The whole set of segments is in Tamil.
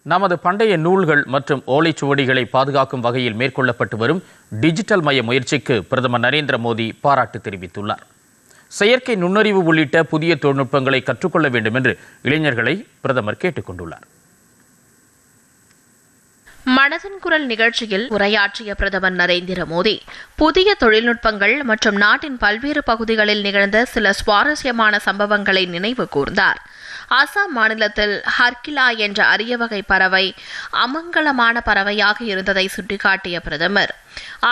நமது பண்டைய நூல்கள் மற்றும் ஓலைச்சுவடிகளை பாதுகாக்கும் வகையில் மேற்கொள்ளப்பட்டு வரும் டிஜிட்டல் மய முயற்சிக்கு பிரதமர் நரேந்திர மோடி பாராட்டு தெரிவித்துள்ளார். செயற்கை நுண்ணறிவு உள்ளிட்ட புதிய தொழில்நுட்பங்களை கற்றுக்கொள்ள வேண்டும் என்று இளைஞர்களை பிரதமர் கேட்டுக் கொண்டுள்ளார். மனதின் குரல் நிகழ்ச்சியில் உரையாற்றிய பிரதமர் நரேந்திர மோடி புதிய தொழில்நுட்பங்கள் மற்றும் நாட்டின் பல்வேறு பகுதிகளில் நிகழ்ந்த சில சுவாரஸ்யமான சம்பவங்களை நினைவு கூர்ந்தார். அசாம் மாநிலத்தில் ஹர்கிலா என்ற அரிய வகை பறவை அமங்கலமான பறவையாக இருந்ததை சுட்டிக்காட்டிய பிரதமர்,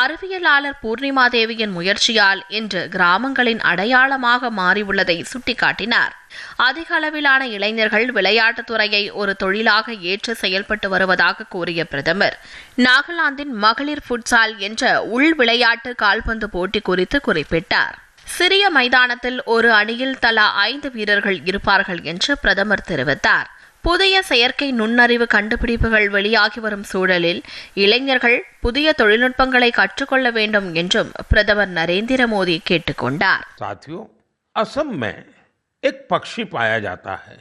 அறிவியலாளர் பூர்ணிமா தேவியின் முயற்சியால் இன்று கிராமங்களின் அடையாளமாக மாறியுள்ளதை சுட்டிக்காட்டினார். அதிக அளவிலான இளைஞர்கள் விளையாட்டுத் துறையை ஒரு தொழிலாக ஏற்று செயல்பட்டு வருவதாக கூறிய பிரதமர், நாகாலாந்தின் மகளிர் ஃபுட்சால் என்ற உள் விளையாட்டு கால்பந்து போட்டி குறித்து குறிப்பிட்டார். சிறிய மைதானத்தில் ஒரு அணியில் தலா 5 வீரர்கள் இருப்பார்கள் என்று பிரதமர் தெரிவித்தார். புதிய செயற்கை நுண்ணறிவு கண்டுபிடிப்புகள் வெளியாகி வரும் சூழலில் இளைஞர்கள் புதிய தொழில்நுட்பங்களை கற்றுக்கொள்ள வேண்டும் என்றும் பிரதமர் நரேந்திர மோடி கேட்டுக் கொண்டார். असम में एक पक्षी पाया जाता है.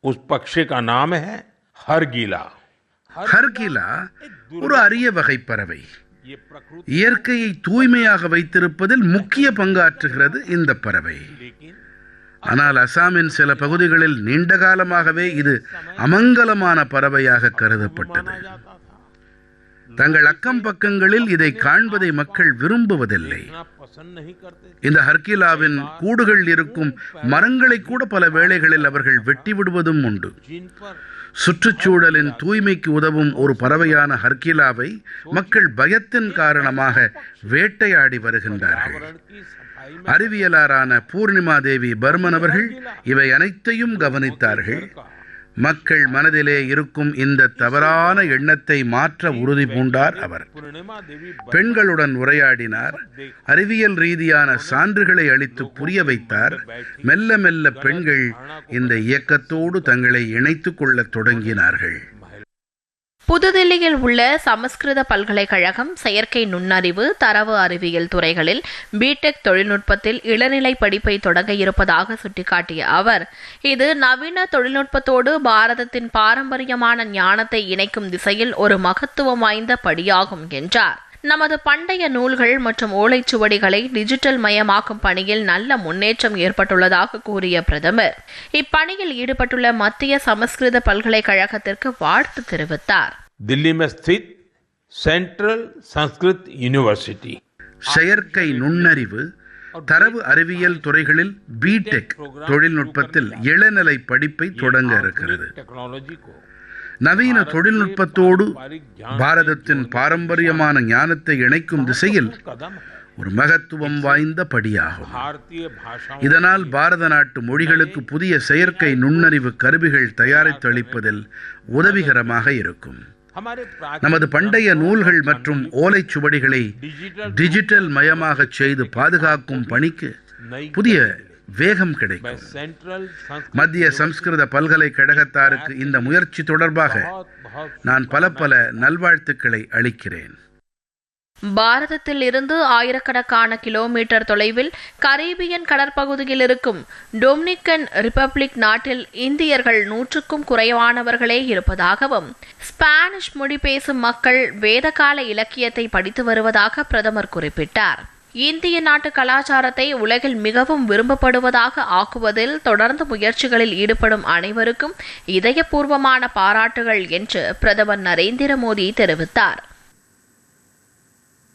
उस पक्षी का नाम है हरगिला. ஹர்கிலா ஒரு அரிய வகை பறவை. இயற்கையை தூய்மையாக வைத்திருப்பதில் முக்கிய பங்காற்றுகிறது இந்த பறவை. ஆனால் அசாமின் சில பகுதிகளில் நீண்ட காலமாகவே இது அமங்கலமான பறவையாக கருதப்பட்டது. தங்கள் அக்கம் பக்கங்களில் இதை காண்பதை மக்கள் விரும்புவதில்லை. இந்த ஹர்கிலாவின் கூடுகள் இருக்கும் மரங்களை கூட பல வேளைகளில் அவர்கள் வெட்டி விடுவதும் உண்டு. சுற்றுச்சூழலின் தூய்மைக்கு உதவும் ஒரு பறவையான ஹர்கிலாவை மக்கள் பயத்தின் காரணமாக வேட்டையாடி வருகின்றார்கள். அறிவியலாளரான பூர்ணிமா தேவி பர்மன் அவர்கள் இவை அனைத்தையும் கவனித்தார்கள். மக்கள் மனதிலே இருக்கும் இந்த தவறான எண்ணத்தை மாற்ற உறுதி பூண்டார். அவர் பெண்களுடன் உரையாடினார். அறிவியல் ரீதியான சான்றுகளை அளித்து புரிய வைத்தார். மெல்ல மெல்ல பெண்கள் இந்த இயக்கத்தோடு தங்களை இணைத்துக் கொள்ளத் தொடங்கினார்கள். புதுதில்லியில் உள்ள சமஸ்கிருத பல்கலைக்கழகம் செயற்கை நுண்ணறிவு, தரவு அறிவியல் துறைகளில் பிடெக் தொழில்நுட்பத்தில் இளநிலை படிப்பை தொடங்க இருப்பதாக சுட்டிக்காட்டிய அவர், இது நவீன தொழில்நுட்பத்தோடு பாரதத்தின் பாரம்பரியமான ஞானத்தை இணைக்கும் திசையில் ஒரு மகத்துவம் வாய்ந்த படியாகும் என்றார். நமது பண்டைய நூல்கள் மற்றும் ஓலைச்சுவடிகளை டிஜிட்டல் மயமாக்கும் பணியில் நல்ல முன்னேற்றம் ஏற்பட்டுள்ளதாக கூறிய பிரதமர், இப்பணியில் ஈடுபட்டுள்ள மத்திய சமஸ்கிருத பல்கலைக்கழகத்திற்கு வாழ்த்து தெரிவித்தார். दिल्ली में स्थित सेंट्रल संस्कृत यूनिवर्सिटी செயற்கை நுண்ணறிவு, தரவு அறிவியல் துறைகளில் பிடெக் தொழில்நுட்பத்தில் இளநிலை படிப்பை தொடங்க இருக்கிறது. நவீன தொழில்நுட்பத்தோடு பாரதத்தின் பாரம்பரியமான ஞானத்தை இணைக்கும் திசையில் ஒரு மகத்துவம் வாய்ந்த படியாகும். இதனால் பாரத நாட்டு மொழிகளுக்கு புதிய செயற்கை நுண்ணறிவு கருவிகள் தயாரித்து அளிப்பதில் உதவிகரமாக இருக்கும். நமது பண்டைய நூல்கள் மற்றும் ஓலைச்சுவடிகளை டிஜிட்டல் மயமாக செய்து பாதுகாக்கும் பணிக்கு புதிய வேகம் கிடைக்கும். மத்திய சமஸ்கிருத பல்கலைக்கழகத்தாருக்கு இந்த முயற்சி தொடர்பாக நான் பல நல்வாழ்த்துக்களை அளிக்கிறேன். பாரதத்தில் இருந்து ஆயிரக்கணக்கான கிலோமீட்டர் தொலைவில் கரீபியன் கடற்பகுதியில் இருக்கும் டொமினிக்கன் ரிப்பப்ளிக் நாட்டில் இந்தியர்கள் 100க்கும் குறைவானவர்களே இருப்பதாகவும், ஸ்பானிஷ் மொழி பேசும் மக்கள் வேதகால இலக்கியத்தை படித்து வருவதாக பிரதமர் குறிப்பிட்டார். இந்திய நாட்டு கலாச்சாரத்தை உலகில் மிகவும் விரும்பப்படுவதாக ஆக்குவதில் தொடர்ந்து முயற்சிகளில் ஈடுபடும் அனைவருக்கும் இதயபூர்வமான பாராட்டுகள் என்று பிரதமர் நரேந்திர மோடி தெரிவித்தார்.